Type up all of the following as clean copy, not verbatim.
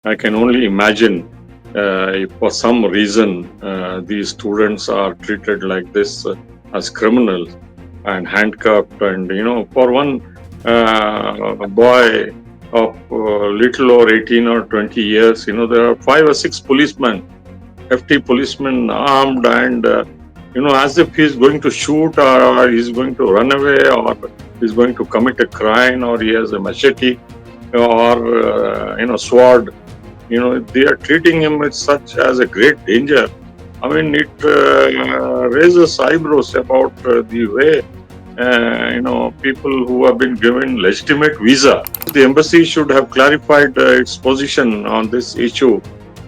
I can only imagine if for some reason these students are treated like this as criminals and handcuffed, and for one boy of little over 18 or 20 years, there are 5 or 6 policemen, FT policemen armed, and as if he's going to shoot, or he's going to run away, or he's going to commit a crime, or he has a machete or sword. They are treating him with such as a great danger. I mean, it raises eyebrows about the way people who have been given legitimate visa. The embassy should have clarified its position on this issue.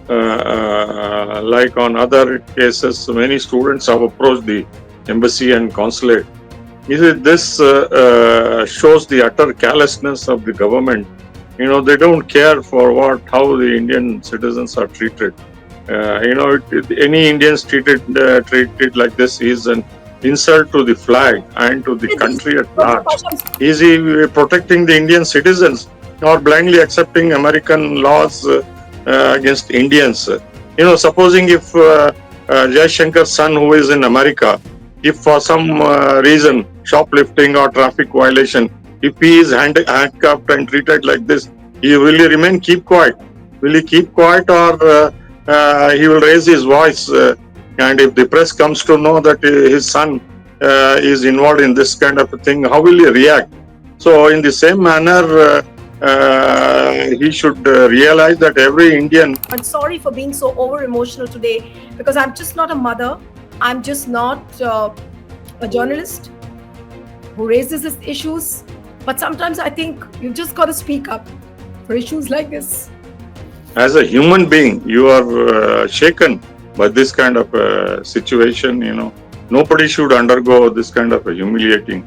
Like on other cases, many students have approached the embassy and consulate. This shows the utter carelessness of the government. They don't care for how the Indian citizens are treated. Any Indians treated like this is an insult to the flag and to the country at large. Is he protecting the Indian citizens or blindly accepting American laws against Indians? Supposing if Jai Shankar's son, who is in America, if for some reason, shoplifting or traffic violation, if he is handcuffed and treated like this, will he remain keep quiet? Will he keep quiet, or he will raise his voice? And if the press comes to know that his son is involved in this kind of a thing, how will he react? So in the same manner, he should realize that every Indian... I'm sorry for being so over emotional today, because I'm just not a mother. I'm just not a journalist who raises these issues. But sometimes I think you've just got to speak up for issues like this. As a human being, you are shaken by this kind of situation. Nobody should undergo this kind of a humiliating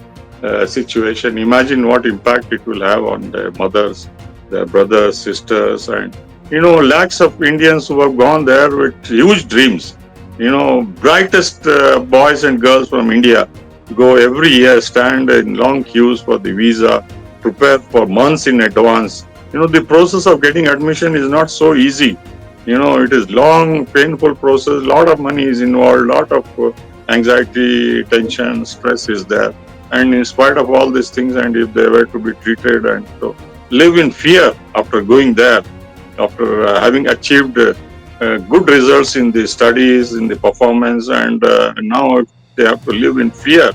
situation. Imagine what impact it will have on their mothers, their brothers, sisters, and lakhs of Indians who have gone there with huge dreams. Brightest boys and girls from India go every year, stand in long queues for the visa, prepare for months in advance. The process of getting admission is not so easy. It is long, painful process. A lot of money is involved, lot of anxiety, tension, stress is there. And in spite of all these things, and if they were to be treated and to live in fear after going there, after having achieved good results in the studies, in the performance, and now they have to live in fear.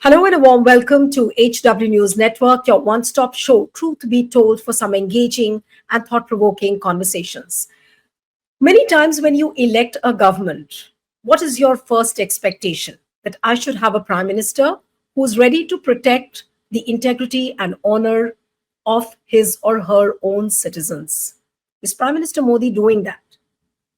Hello and a warm welcome to HW News Network, your one-stop show, truth be told, for some engaging and thought-provoking conversations. Many times when you elect a government, what is your first expectation? That I should have a prime minister who's ready to protect the integrity and honor of his or her own citizens. Is Prime Minister Modi doing that?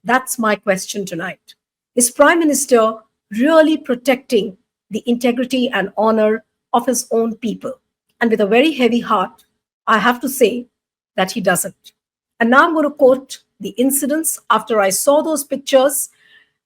That's my question tonight. Is Prime Minister really protecting the integrity and honor of his own people? And with a very heavy heart, I have to say that he doesn't. And now I'm going to quote the incidents after I saw those pictures.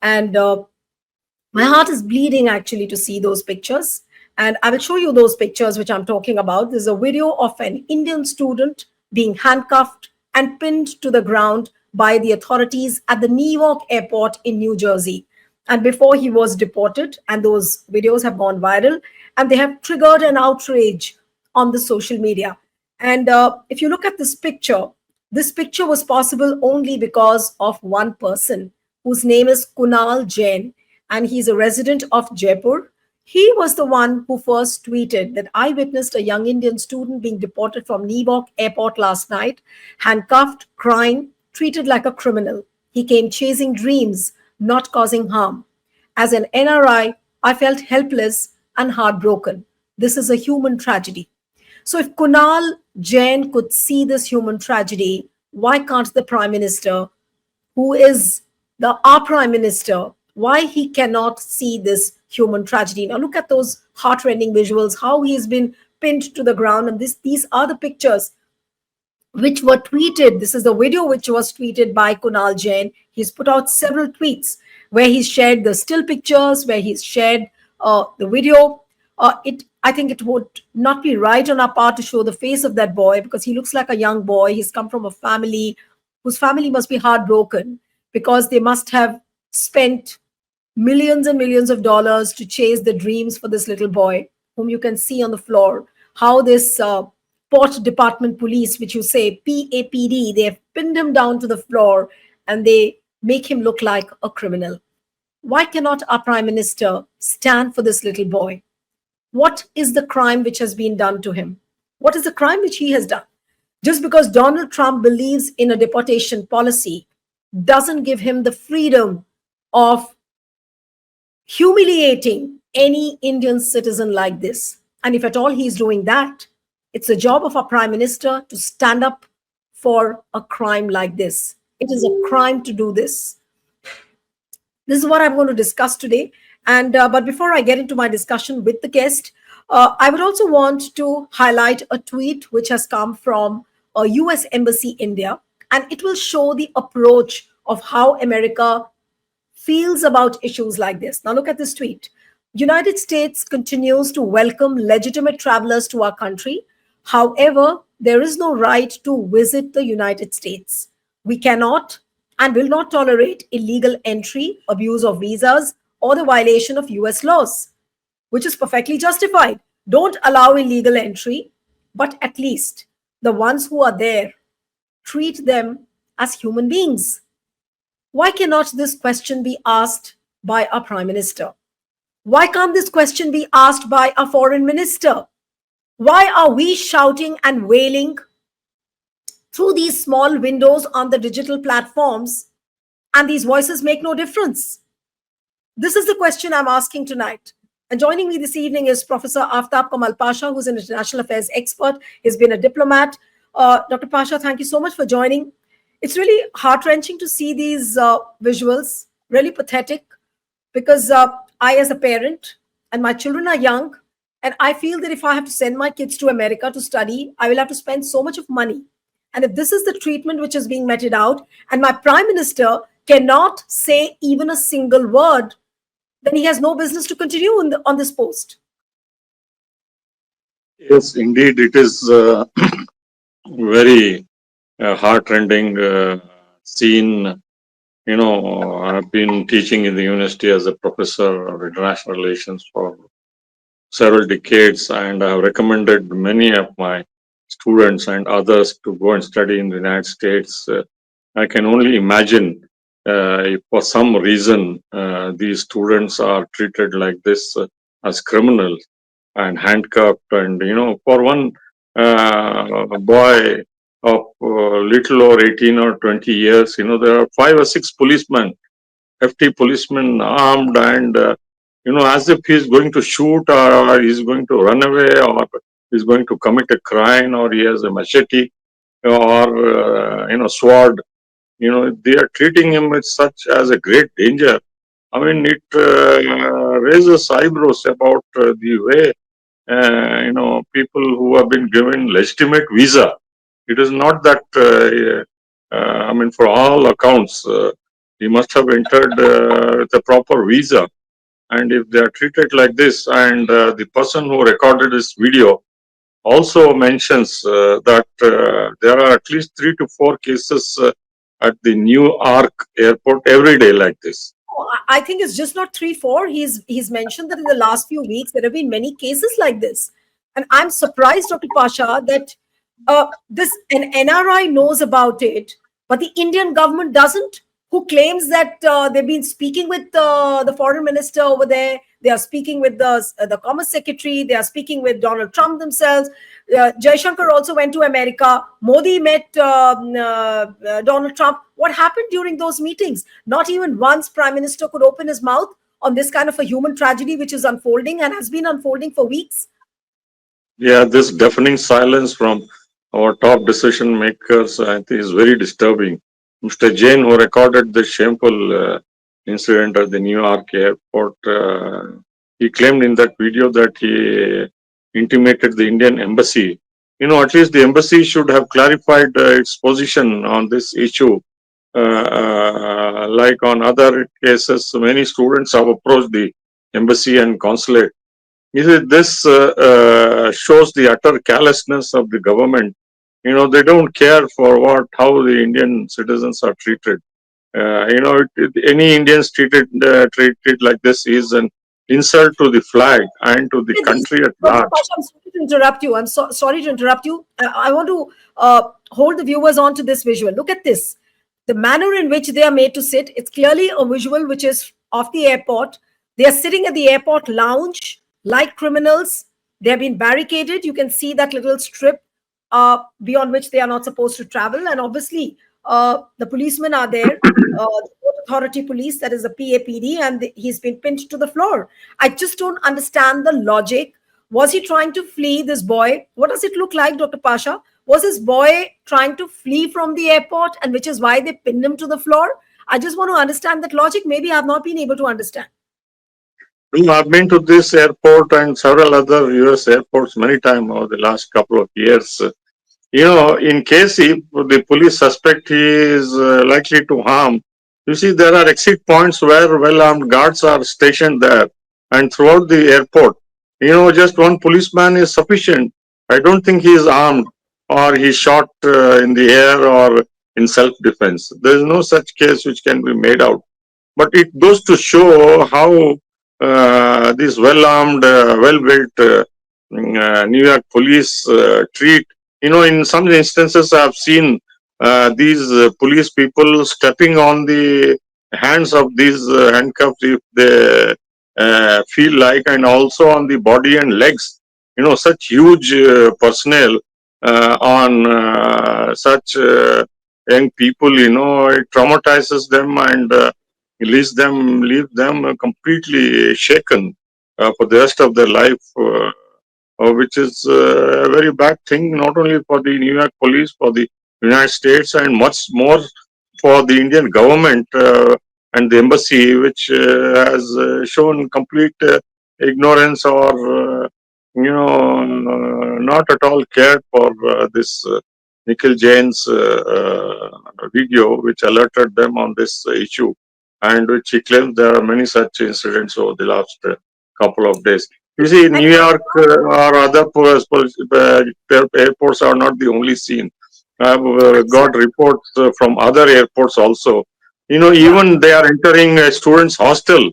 And my heart is bleeding actually to see those pictures. And I will show you those pictures which I'm talking about. There's a video of an Indian student being handcuffed and pinned to the ground by the authorities at the Newark airport in New Jersey. And before he was deported, and those videos have gone viral, and they have triggered an outrage on the social media. And if you look at this picture was possible only because of one person whose name is Kunal Jain, and he's a resident of Jaipur. He was the one who first tweeted that I witnessed a young Indian student being deported from Newark airport last night, handcuffed, crying, treated like a criminal. He came chasing dreams, not causing harm. As an NRI, I felt helpless and heartbroken. This is a human tragedy. So if Kunal Jain could see this human tragedy, why can't the Prime Minister, who is our Prime Minister, why he cannot see this human tragedy. Now look at those heartrending visuals, how he's been pinned to the ground, and these are the pictures which were tweeted. This is the video which was tweeted by Kunal Jain. He's put out several tweets where he's shared the still pictures, where he's shared the video. I think it would not be right on our part to show the face of that boy because he looks like a young boy. He's come from a family whose family must be heartbroken because they must have spent millions and millions of dollars to chase the dreams for this little boy, whom you can see on the floor. How this Port Department Police, which you say PAPD, they have pinned him down to the floor and they make him look like a criminal. Why cannot our Prime Minister stand for this little boy? What is the crime which has been done to him? What is the crime which he has done? Just because Donald Trump believes in a deportation policy doesn't give him the freedom of humiliating any Indian citizen like this. And if at all he is doing that, it's the job of our Prime Minister to stand up for a crime like this. It is a crime to do this. This is what I'm going to discuss today. And but before I get into my discussion with the guest, I would also want to highlight a tweet which has come from a US Embassy India, and it will show the approach of how America feels about issues like this. Now look at this tweet. United States continues to welcome legitimate travelers to our country. However, there is no right to visit the United States. We cannot and will not tolerate illegal entry, abuse of visas, or the violation of US laws, which is perfectly justified. Don't allow illegal entry, but at least the ones who are there, treat them as human beings. Why cannot this question be asked by a prime minister? Why can't this question be asked by a foreign minister? Why are we shouting and wailing through these small windows on the digital platforms and these voices make no difference? This is the question I'm asking tonight. And joining me this evening is Professor Aftab Kemal Pasha, who's an international affairs expert. He's been a diplomat. Dr. Pasha, thank you so much for joining. It's really heart-wrenching to see these visuals, really pathetic, because I, as a parent, and my children are young, and I feel that if I have to send my kids to America to study, I will have to spend so much of money. And if this is the treatment which is being meted out, and my prime minister cannot say even a single word, then he has no business to continue on this post. Yes, indeed, it is very heartrending scene. You know, I've been teaching in the university as a professor of international relations for several decades, and I have recommended many of my students and others to go and study in the United States. I can only imagine if for some reason these students are treated like this as criminals and handcuffed, and for one boy of little over 18 or 20 years, there are 5 or 6 policemen, FT policemen armed, and as if he's going to shoot, or he's going to run away, or he's going to commit a crime, or he has a machete, or sword. They are treating him with such as a great danger. I mean, it raises eyebrows about the way people who have been given legitimate visa. It is not that I mean, for all accounts, he must have entered with a proper visa. And if they are treated like this, and the person who recorded this video also mentions that there are at least 3 to 4 cases at the Newark airport every day like this. I think it's just not 3, 4. He's mentioned that in the last few weeks there have been many cases like this, and I'm surprised, Dr. Pasha, that this an NRI knows about it, but the Indian government doesn't. Who claims that they've been speaking with the foreign minister over there? They are speaking with the Commerce Secretary. They are speaking with Donald Trump themselves. Jaishankar also went to America. Modi met Donald Trump. What happened during those meetings? Not even once Prime Minister could open his mouth on this kind of a human tragedy which is unfolding and has been unfolding for weeks. Yeah, this deafening silence from our top decision makers, I think, is very disturbing. Mr. Jain, who recorded the shameful incident at the New York airport, He claimed in that video that he intimated the Indian embassy. At least the embassy should have clarified its position on this issue. Like on other cases, many students have approached the embassy and consulate. This shows the utter callousness of the government. They don't care for how the Indian citizens are treated. Any Indians treated like this is an insult to the flag and to the Look at this. country at Dr. large. Pasha, I'm sorry to interrupt you. Sorry to interrupt you. I want to hold the viewers on to this visual. Look at this. The manner in which they are made to sit, it's clearly a visual which is of the airport. They are sitting at the airport lounge like criminals. They have been barricaded. You can see that little strip beyond which they are not supposed to travel. And obviously, the policemen are there. The Port Authority police, that is the PAPD, and he's been pinned to the floor. I just don't understand the logic. Was he trying to flee, this boy? What does it look like, Dr. Pasha? Was this boy trying to flee from the airport, and which is why they pinned him to the floor? I just want to understand that logic. Maybe I've not been able to understand. I've been to this airport and several other US airports many times over the last couple of years. In case if the police suspect he is likely to harm, you see, there are exit points where well armed guards are stationed there and throughout the airport. Just one policeman is sufficient. I don't think he is armed or he shot in the air or in self defense. There is no such case which can be made out. But it goes to show how these well armed, well built New York police treat. In some instances, I have seen these police people stepping on the hands of these handcuffs if they feel like, and also on the body and legs. Such huge personnel on such young people. It traumatizes them and leave them completely shaken for the rest of their life. Which is a very bad thing, not only for the New York police, for the United States, and much more for the Indian government and the embassy, which has shown complete ignorance or, not at all cared for this Nikhil Jain's video, which alerted them on this issue, and which he claims there are many such incidents over the last couple of days. You see, And New York or other airports are not the only scene. I've got reports from other airports also. yeah, Even they are entering a student's hostel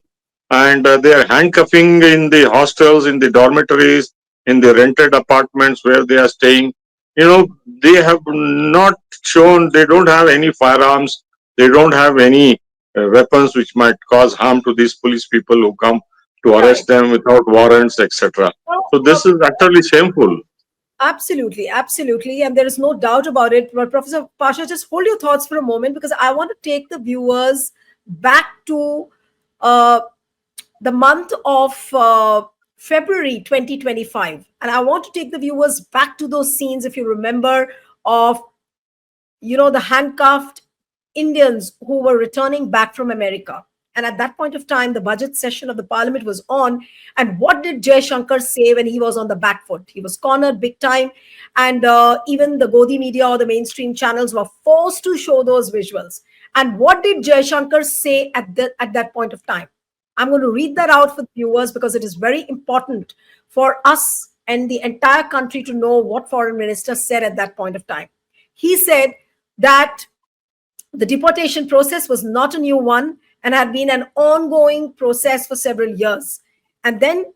and they are handcuffing in the hostels, in the dormitories, in the rented apartments where they are staying. They have not shown, they don't have any firearms, they don't have any weapons which might cause harm to these police people who come to right. arrest them without warrants, etc. Well, So this is utterly shameful. absolutely, absolutely. And there is no doubt about it. But Professor Pasha, just hold your thoughts for a moment because I want to take the viewers back to uh, the month of February 2025. And I want to take the viewers back to those scenes, if you remember, of the handcuffed Indians who were returning back from America. And at that point of time, the budget session of the parliament was on. And what did Jay Shankar say when he was on the back foot? He was cornered big time. And even the Godi media or the mainstream channels were forced to show those visuals. And what did Jay Shankar say at that point of time? I'm going to read that out for the viewers because it is very important for us and the entire country to know what foreign minister said at that point of time. He said that the deportation process was not a new one and had been an ongoing process for several years. And then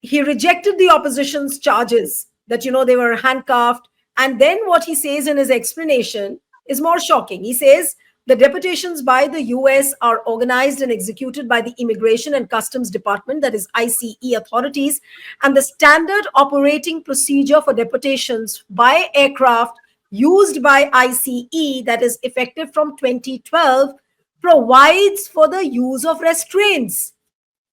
he rejected the opposition's charges that, they were handcuffed. And then what he says in his explanation is more shocking. He says the deportations by the US are organized and executed by the Immigration and Customs Department, that is ICE authorities, and the standard operating procedure for deportations by aircraft used by ICE, that is effective from 2012, provides for the use of restraints.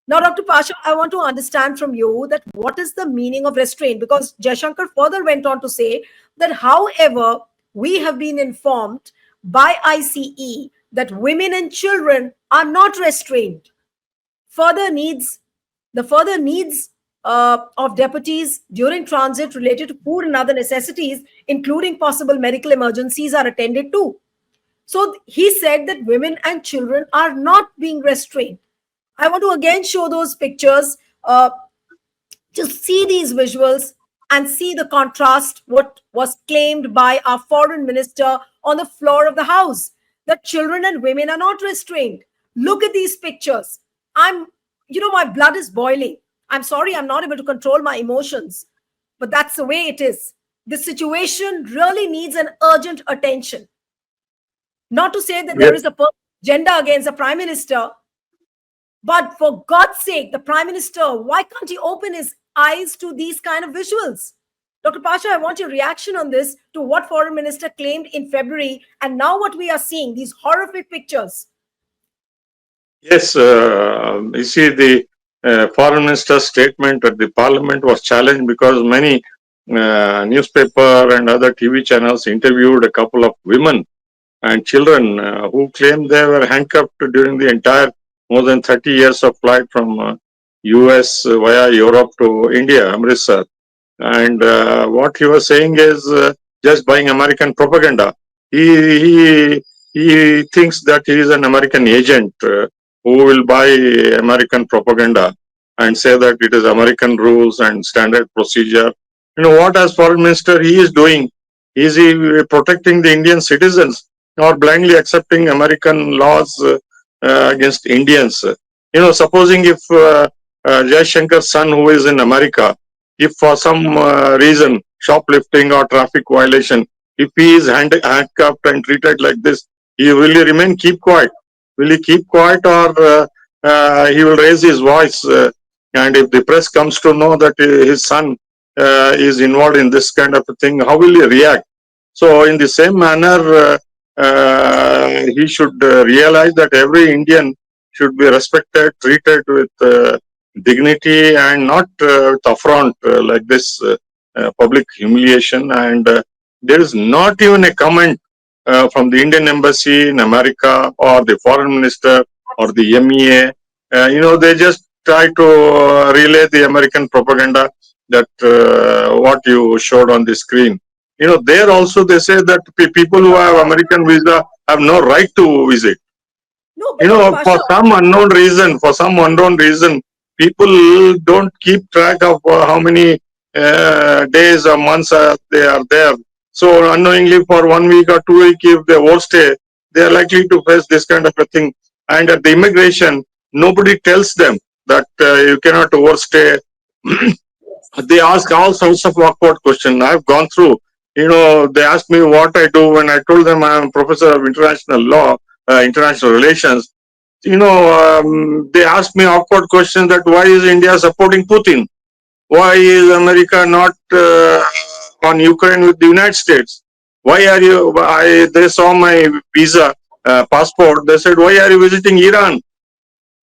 Now, Dr. Pasha, I want to understand from you that what is the meaning of restraint? Because Jaishankar further went on to say that, however, we have been informed by ICE that women and children are not restrained. Further needs The further needs of deputies during transit related to food and other necessities, including possible medical emergencies, are attended to. So he said that women and children are not being restrained. I want to again show those pictures. To see these visuals and see the contrast what was claimed by our foreign minister on the floor of the house, that children and women are not restrained. Look at these pictures. I'm my blood is boiling. I'm sorry, I'm not able to control my emotions, but that's the way it is. The situation really needs an urgent attention. Not to say that there Yes, is a agenda against the prime minister, but for God's sake, the Prime Minister, why can't he open his eyes to these kind of visuals? Dr. Pasha, I want your reaction on this to what Foreign Minister claimed in February and now what we are seeing, these horrific pictures. yes. You see, the foreign minister's statement at the parliament was challenged because many newspaper and other TV channels interviewed a couple of women and children who claimed they were handcuffed during the entire more than 30 years of flight from US via Europe to India, Amritsar. And what he was saying is just buying American propaganda. He thinks that he is an American agent who will buy American propaganda and say that it is American rules and standard procedure. You know what, as foreign minister, he is doing? Is he protecting the Indian citizens or blindly accepting American laws against Indians? You know, supposing if Jai Shankar's son, who is in America, if for some reason, shoplifting or traffic violation, if he is handcuffed and treated like this, will he remain keep quiet? Will he keep quiet, or he will raise his voice? And if the press comes to know that his son is involved in this kind of a thing, how will he react? So, in the same manner, he should realize that every Indian should be respected, treated with dignity, and not with affront like this public humiliation. And there is not even a comment from the Indian embassy in America or the foreign minister or the MEA. They just try to relay the American propaganda that what you showed on the screen. There also they say that people who Dr. have Pasha, American visa have no right to visit. no, but Dr. Pasha, For some unknown reason, people don't keep track of how many days or months they are there. So unknowingly, for 1 week or 2 weeks, if they overstay, they are likely to face this kind of a thing. And at the immigration, nobody tells them that you cannot overstay. They ask all sorts of awkward questions. I've gone through. They asked me what I do when I told them I'm a professor of international law, international relations. They asked me awkward questions that why is India supporting Putin? Why is America not on Ukraine with the United States? Why are you? They saw my visa passport. They said, why are you visiting Iran?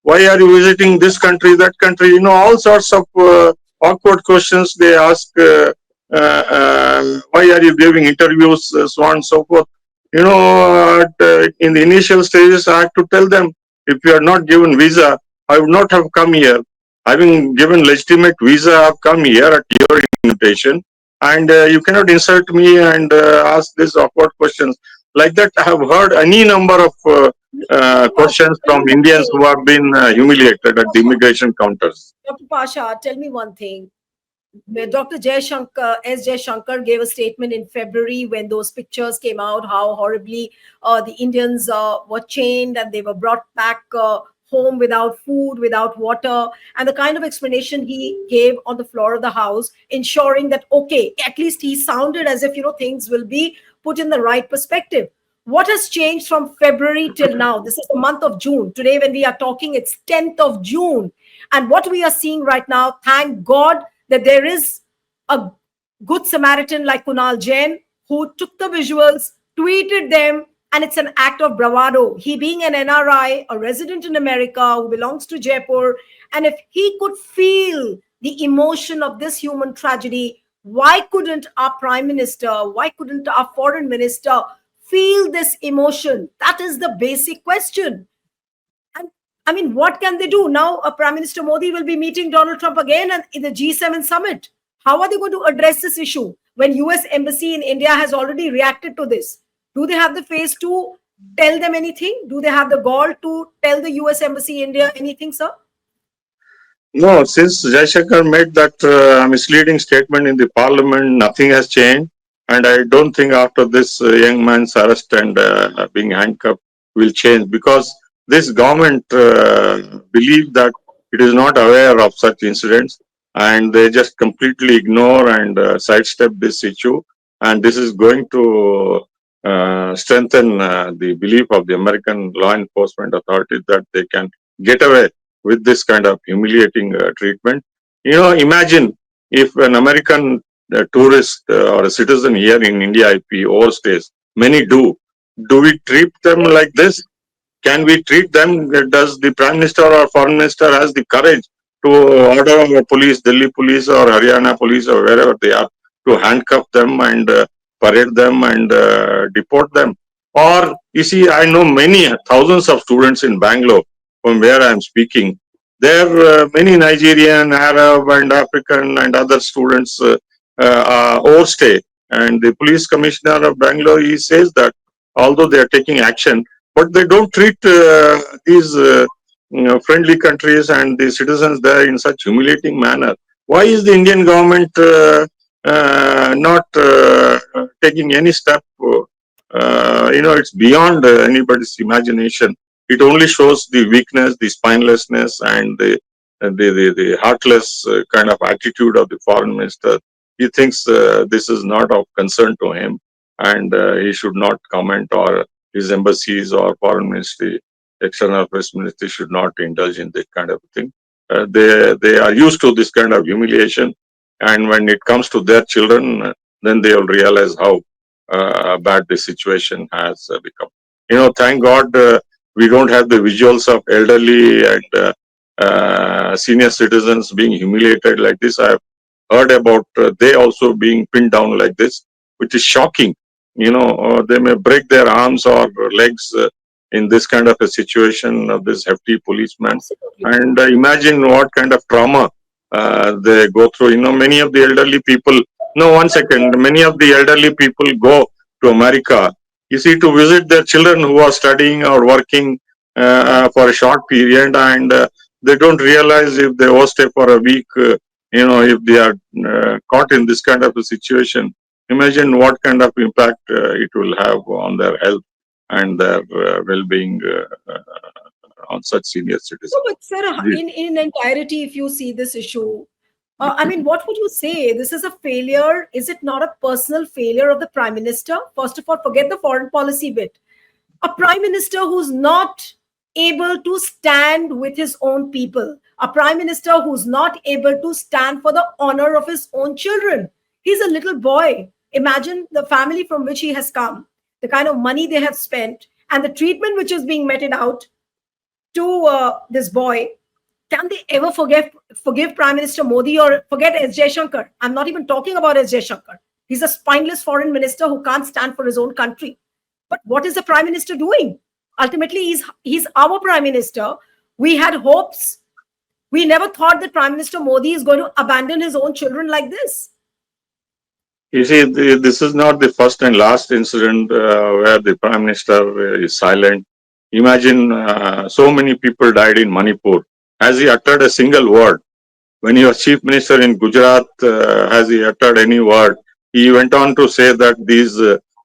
Why are you visiting this country, that country? All sorts of awkward questions they ask. Why are you giving interviews, so on and so forth. In the initial stages, I had to tell them, if you are not given visa, I would not have come here. Having given legitimate visa, I've come here at your invitation, and you cannot insult me and ask these awkward questions. Like that, I have heard any number of Dr. Pasha, questions tell me from one Indians thing. who have been humiliated at the Pasha, immigration counters. Dr. Pasha, tell me one thing. Where Dr. Jay Shankar gave a statement in February when those pictures came out, how horribly the Indians were chained and they were brought back home without food, without water, and the kind of explanation he gave on the floor of the House, ensuring that, okay, at least he sounded as if, things will be put in the right perspective. What has changed from February till now? This is the month of June. Today, when we are talking, it's 10th of June. And what we are seeing right now, thank God that there is a good Samaritan like Kunal Jain who took the visuals, tweeted them, and it's an act of bravado. He, being an NRI, a resident in America who belongs to Jaipur, and if he could feel the emotion of this human tragedy, why couldn't our prime minister, why couldn't our foreign minister feel this emotion? That is the basic question. And I mean, what can they do? Now, Prime Minister Modi will be meeting Donald Trump again and in the G7 summit. How are they going to address this issue when US Embassy in India has already reacted to this? Do they have the face to tell them anything? Do they have the gall to tell the US Embassy in India anything, sir? No, since Jaishankar made that misleading statement in the parliament, nothing has changed. And I don't think after this young man's arrest and being handcuffed will change, because this government believe that it is not aware of such incidents, and they just completely ignore and sidestep this issue. And this is going to strengthen the belief of the American law enforcement authorities that they can get away with this kind of humiliating treatment. Imagine if an American tourist or a citizen here in India, if he overstays, many do we treat them like this? Can we treat them? Does the Prime Minister or Foreign Minister has the courage to order our police, Delhi police or Haryana police or wherever they are, to handcuff them and parade them and deport them? Or, you see, I know many thousands of students in Bangalore from where I am speaking. There are many Nigerian, Arab, and African and other students overstay. And the police commissioner of Bangalore, he says that although they are taking action, but they don't treat these friendly countries and the citizens there in such humiliating manner. Why is the Indian government not taking any step? It's beyond anybody's imagination. It only shows the weakness, the spinelessness, and the heartless kind of attitude of the foreign minister. He thinks this is not of concern to him, and he should not comment, or his embassies or foreign ministry, external affairs ministry should not indulge in this kind of thing. They are used to this kind of humiliation, and when it comes to their children, then they will realize how bad the situation has become. Thank God we don't have the visuals of elderly and senior citizens being humiliated like this. I have heard about they also being pinned down like this, which is shocking. They may break their arms or legs in this kind of a situation of this hefty policeman. Absolutely. And imagine what kind of trauma they go through. Many of the elderly people, no, one second, many of the elderly people go to America, you see, to visit their children who are studying or working for a short period, and they don't realize if they overstay for a week, if they are caught in this kind of a situation. Imagine what kind of impact it will have on their health and their well-being on such senior No, citizens. but sir, in entirety, if you see this issue, I mean, what would you say? This is a failure. Is it not a personal failure of the prime minister? First of all, forget the foreign policy bit. A prime minister who's not able to stand with his own people, a prime minister who's not able to stand for the honor of his own children. He's a little boy. Imagine the family from which he has come, the kind of money they have spent, and the treatment which is being meted out to this boy. Can they ever forgive Prime Minister Modi or forget S. Jaishankar? I'm not even talking about S. Jaishankar. He's a spineless foreign minister who can't stand for his own country. But what is the Prime Minister doing? Ultimately, he's our Prime Minister. We had hopes. We never thought that Prime Minister Modi is going to abandon his own children like this. You see, this is not the first and last incident where the Prime Minister is silent. Imagine so many people died in Manipur. Has he uttered a single word? When he was Chief Minister in Gujarat, has he uttered any word? He went on to say that these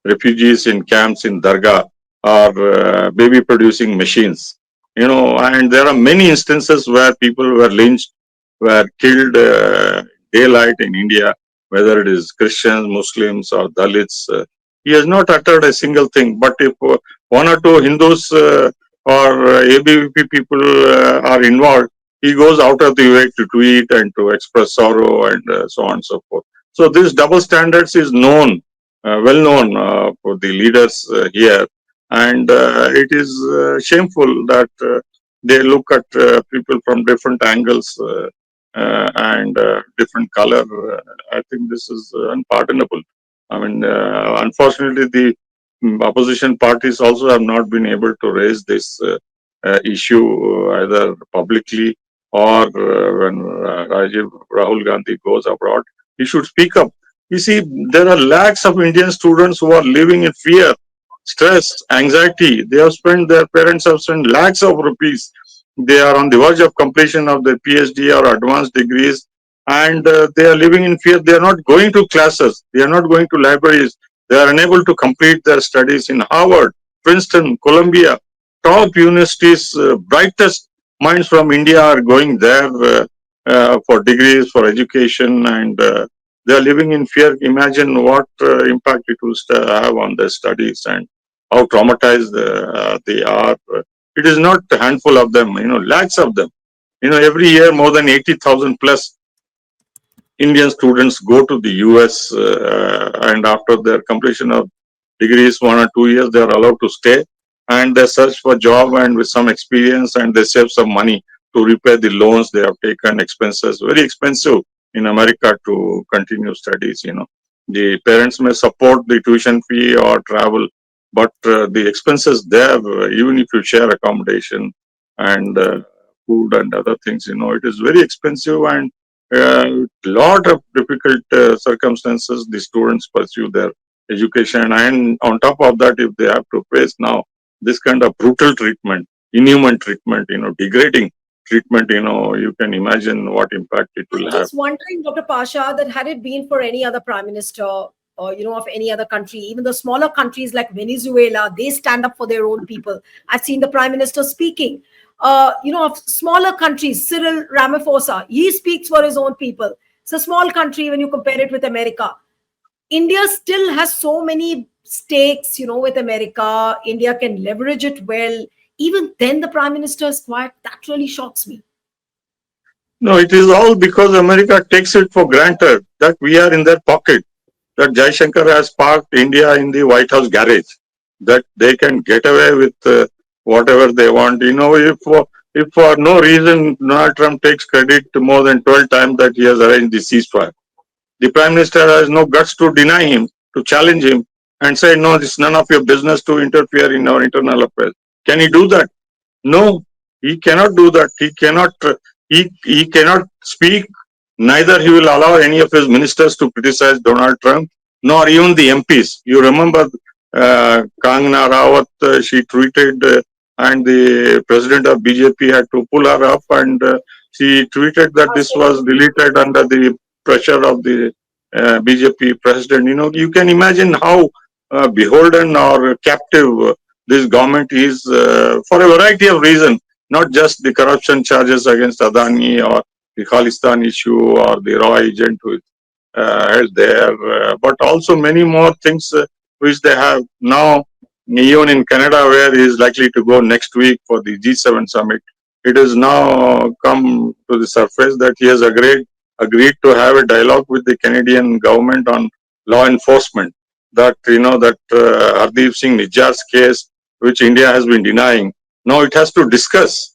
refugees in camps in Dargah are baby producing machines. And there are many instances where people were lynched, were killed daylight in India, whether it is Christians, Muslims, or Dalits. He has not uttered a single thing. But if one or two Hindus or ABVP people are involved, he goes out of the way to tweet and to express sorrow and so on and so forth. So this double standards is known, well known for the leaders here, and it is shameful that they look at people from different angles and different color. I think this is unpardonable. I mean, unfortunately, the opposition parties also have not been able to raise this issue either publicly or when Rajiv Rahul Gandhi goes abroad, he should speak up. You see, there are lakhs of Indian students who are living in fear, stress, anxiety. They have spent, their parents have spent lakhs of rupees. They are on the verge of completion of their PhD or advanced degrees, and they are living in fear. They are not going to classes. They are not going to libraries. They are unable to complete their studies in Harvard, Princeton, Columbia, top universities. Brightest minds from India are going there for degrees, for education, and they are living in fear. Imagine what impact it will have on their studies and how traumatized they are. It is not a handful of them, lakhs of them. Every year more than 80,000 plus Indian students go to the US, and after their completion of degrees, 1 or 2 years, they are allowed to stay and they search for job and with some experience and they save some money to repay the loans they have taken, expenses, very expensive in America to continue studies. The parents may support the tuition fee or travel, but the expenses there, even if you share accommodation and food and other things, it is very expensive and lot of difficult circumstances the students pursue their education, and on top of that if they have to face now this kind of brutal treatment, inhuman treatment, degrading treatment, you can imagine what impact it will I'm have. just wondering, Dr. Pasha, that had it been for any other prime minister, of any other country, even the smaller countries like Venezuela, they stand up for their own people. I've seen the prime minister speaking. Of smaller countries, Cyril Ramaphosa, he speaks for his own people. It's a small country when you compare it with America. India still has so many stakes, with America. India can leverage it well. Even then, the prime minister is quiet. That really shocks me. No, it is all because America takes it for granted that we are in their pocket, that Jaishankar has parked India in the White House garage, that they can get away with whatever they want. If for no reason Donald Trump takes credit more than 12 times that he has arranged the ceasefire, the Prime Minister has no guts to deny him, to challenge him, and say, no, it's none of your business to interfere in our internal affairs. Can he do that? No, he cannot do that. He cannot. He cannot speak. Neither he will allow any of his ministers to criticize Donald Trump, nor even the MPs. You remember Kangana Rawat? She tweeted, and the president of BJP had to pull her up, and she tweeted that this was deleted under the pressure of the BJP president. You can imagine how beholden or captive this government is for a variety of reasons, not just the corruption charges against Adani or the Khalistan issue or the raw agent who is held there, but also many more things which they have now, even in Canada, where he is likely to go next week for the G7 summit. It has now come to the surface that he has agreed to have a dialogue with the Canadian government on law enforcement. That Hardeep Singh Nijjar's case, which India has been denying, now it has to discuss.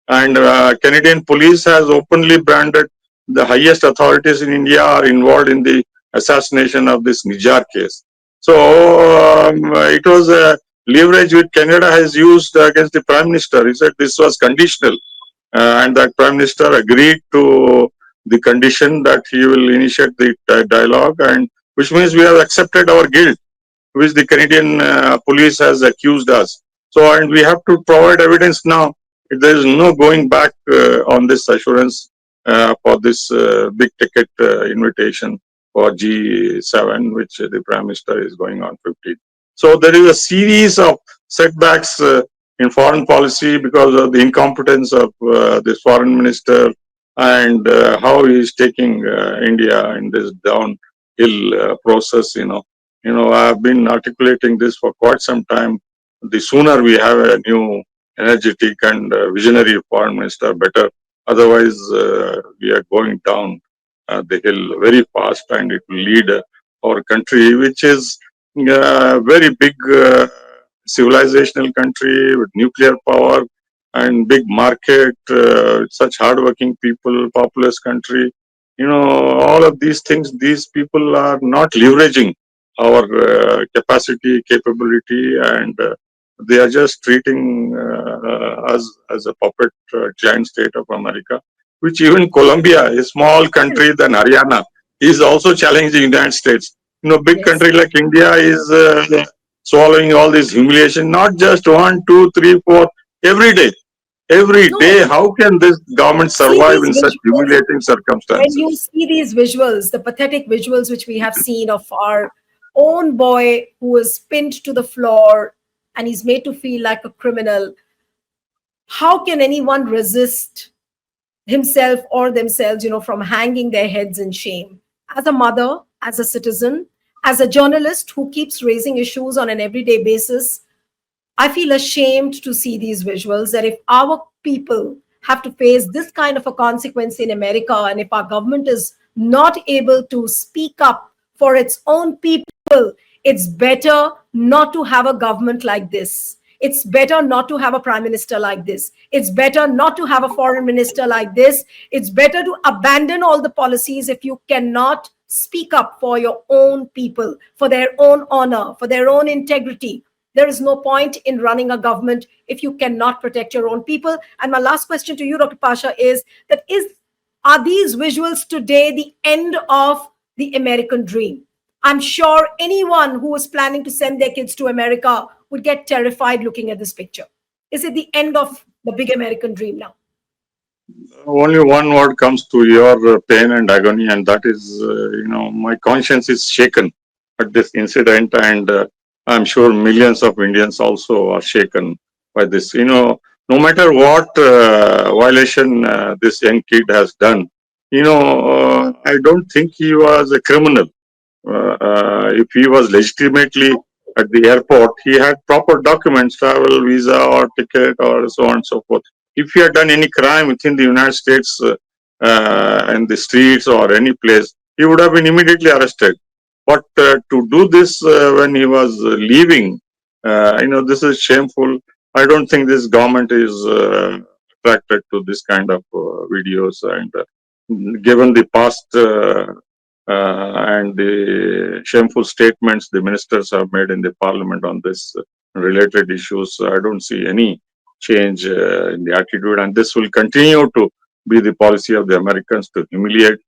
And Canadian police has openly branded the highest authorities in India are involved in the assassination of this Nijjar case. So it was a leverage which Canada has used against the Prime Minister. He said this was conditional, and that Prime Minister agreed to the condition that he will initiate the dialogue, and which means we have accepted our guilt, which the Canadian police has accused us. So, and we have to provide evidence now. There is no going back on this assurance for this big ticket invitation for G7, which the Prime Minister is going on 15th. So, there is a series of setbacks in foreign policy because of the incompetence of this foreign minister and how he is taking India in this downhill process. I've been articulating this for quite some time. The sooner we have a new, energetic, and visionary foreign minister, better. Otherwise, we are going down the hill very fast, and it will lead our country, which is a very big civilizational country with nuclear power and big market, such hardworking people, populous country. All of these things, these people are not leveraging our capacity, capability, and They are just treating us as a puppet giant state of America, which even Colombia, a small country than Haryana, is also challenging the United States. Big Yes. country like India is swallowing all this humiliation, not just one, two, three, four, every day. Every No, day, how can this government see survive these in such visuals. humiliating When you circumstances? see these visuals, the pathetic visuals which we have seen of our own boy who is pinned to the floor and he's made to feel like a criminal, how can anyone resist himself or themselves, from hanging their heads in shame? As a mother, as a citizen, as a journalist who keeps raising issues on an everyday basis, I feel ashamed to see these visuals that if our people have to face this kind of a consequence in America, and if our government is not able to speak up for its own people, it's better not to have a government like this. It's better not to have a prime minister like this. It's better not to have a foreign minister like this. It's better to abandon all the policies if you cannot speak up for your own people, for their own honor, for their own integrity. There is no point in running a government if you cannot protect your own people. And my last question to you, Dr. Pasha, is that are these visuals today the end of the American dream? I'm sure anyone who was planning to send their kids to America would get terrified looking at this picture. Is it the end of the big American dream now? Only one word comes to your pain and agony, and that is, my conscience is shaken at this incident, and I'm sure millions of Indians also are shaken by this. No matter what violation this young kid has done, I don't think he was a criminal. If he was legitimately at the airport, he had proper documents, travel, visa, or ticket, or so on and so forth. If he had done any crime within the United States, in the streets or any place, he would have been immediately arrested. But to do this when he was leaving, this is shameful. I don't think this government is attracted to this kind of videos. And given the past and the shameful statements the ministers have made in the parliament on this related issues, I don't see any change in the attitude, and this will continue to be the policy of the Americans to humiliate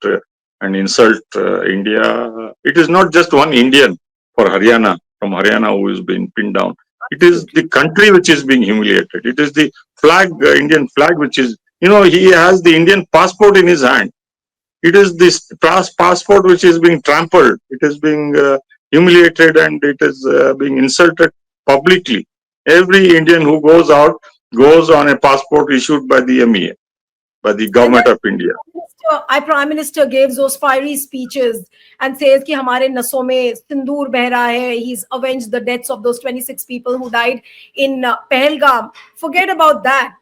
and insult India. It is not just one Indian for Haryana, from Haryana, who is being pinned down. It is Absolutely. the country which is being humiliated. It is the flag, Indian flag, which is, he has the Indian passport in his hand. It is this passport which is being trampled. It is being humiliated, and it is being insulted publicly. Every Indian who goes out goes on a passport issued by the MEA, by the And then government of India. our prime minister gives those fiery speeches and says कि हमारे नसों में सिंदूर बह रहा है. He's avenged the deaths of those 26 people who died in Pahalgam. Forget about that.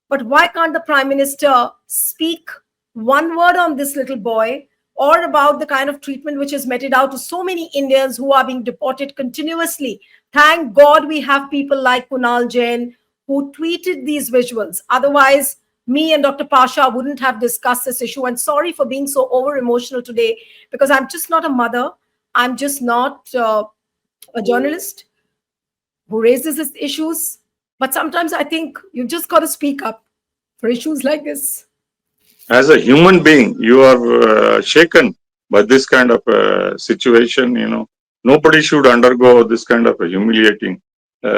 But why can't the prime minister speak one word on this little boy or about the kind of treatment which is meted out to so many Indians who are being deported continuously? Thank God we have people like Kunal Jain who tweeted these visuals. Otherwise, me and Dr. Pasha wouldn't have discussed this issue. And sorry for being so over emotional today because I'm just not a mother. I'm just not a journalist who raises these issues. But sometimes I think you've just got to speak up for issues like this. As a human being, you are shaken by this kind of situation. Nobody should undergo this kind of a humiliating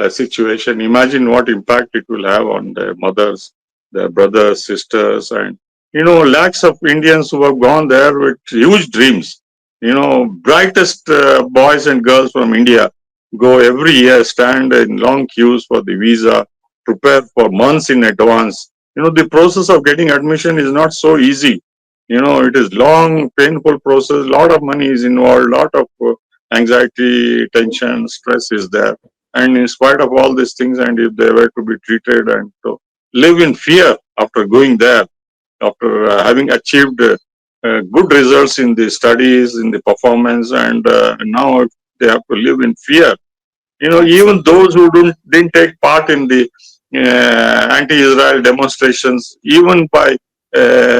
situation. Imagine what impact it will have on their mothers, their brothers, sisters, and lakhs of Indians who have gone there with huge dreams. Brightest boys and girls from India go every year, stand in long queues for the visa, prepare for months in advance. The process of getting admission is not so easy. It is long, painful process. A lot of money is involved. A lot of anxiety, tension, stress is there. And in spite of all these things, and if they were to be treated and to live in fear after going there, after having achieved good results in the studies, in the performance, and now they have to live in fear. Even Absolutely. those who didn't take part in the anti-Israel demonstrations, even by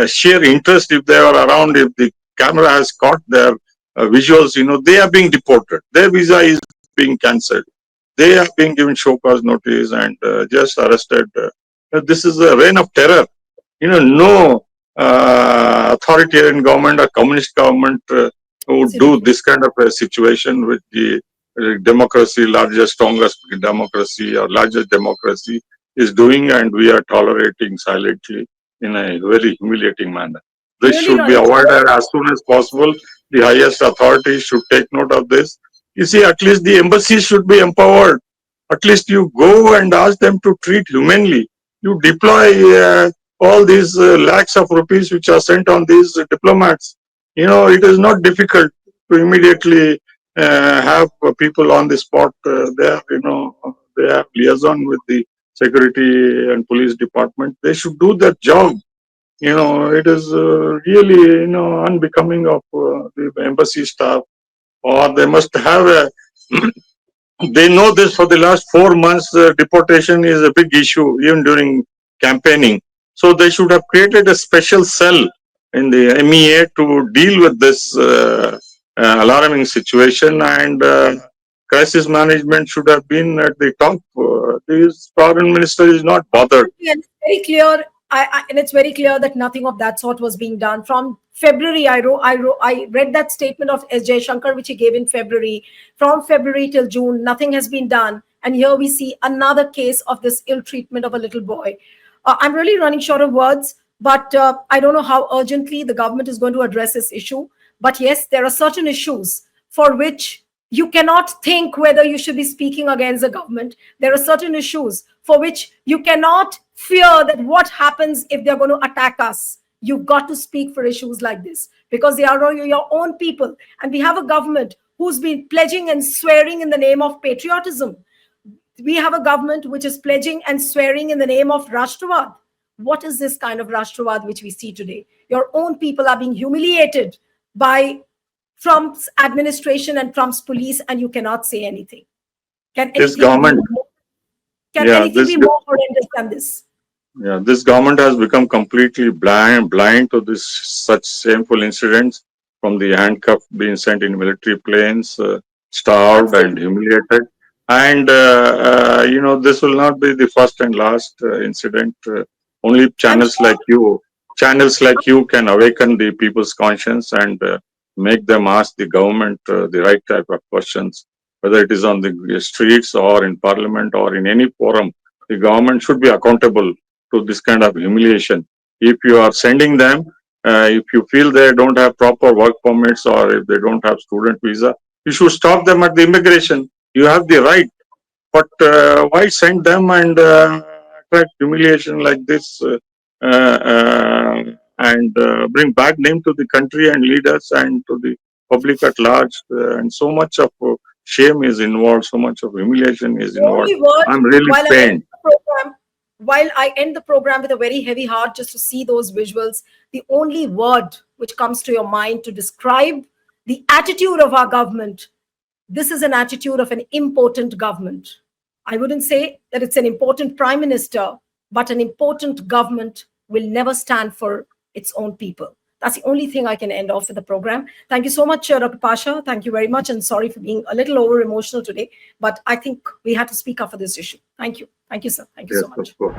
sheer interest, if they are around, if the camera has caught their visuals, they are being deported. Their visa is being cancelled. They are being given show cause notice and just arrested. This is a reign of terror. No authoritarian government or communist government would do Absolutely. this kind of a situation with the democracy, largest, strongest democracy or largest democracy is doing, and we are tolerating silently in a very humiliating manner. This Really should be running short avoided of as soon as possible. The highest authorities should take note of this. You see, at least the embassies should be empowered. At least you go and ask them to treat humanely. You deploy all these lakhs of rupees which are sent on these diplomats. It is not difficult to immediately have people on the spot there. They have liaison with the security and police department. They should do their job. It is really unbecoming of the embassy staff, or they must have a they know this for the last 4 months. Deportation is a big issue even during campaigning. So they should have created a special cell in the MEA to deal with this alarming situation, and crisis management should have been at the top. This foreign minister is not bothered. Absolutely, and it's very clear. And it's very clear that nothing of that sort was being done from February. I read that statement of S. Shankar, which he gave in February. From February till June, nothing has been done, and here we see another case of this ill treatment of a little boy. I'm really running short of words, but I don't know how urgently the government is going to address this issue. But yes, there are certain issues for which you cannot think whether you should be speaking against the government. There are certain issues for which you cannot fear that what happens if they're going to attack us. You've got to speak for issues like this because they are your own people. And we have a government who's been pledging and swearing in the name of patriotism. We have a government which is pledging and swearing in the name of Rashtravad. What is this kind of Rashtravad which we see today? Your own people are being humiliated by Trump's administration and Trump's police, and you cannot say anything. Can This anything be government, can yeah, anything be more horrendous than this? yeah, this government has become completely blind to this such shameful incidents, from the handcuff being sent in military planes, starved and Absolutely. humiliated. And this will not be the first and last incident. Only I'm sure. channels like you can awaken the people's conscience and make them ask the government the right type of questions, whether it is on the streets or in parliament or in any forum. The government should be accountable to this kind of humiliation. If you are sending them, if you feel they don't have proper work permits or if they don't have student visa, you should stop them at the immigration. You have the right, but why send them and attract humiliation like this and bring bad name to the country and leaders and to the public at large? And so much of shame is involved, so much of humiliation is The involved. only word I'm really while I end pained. the program, while I end the program with a very heavy heart just to see those visuals, the only word which comes to your mind to describe the attitude of our government, this is an attitude of an impotent government. I wouldn't say that it's an important prime minister, but an important government will never stand for its own people. That's the only thing I can end off with the program. Thank you so much, Dr. Pasha. Thank you very much. And sorry for being a little over emotional today, but I think we had to speak up for this issue. Thank you. Thank you, sir. Thank you Yes, so of much. course.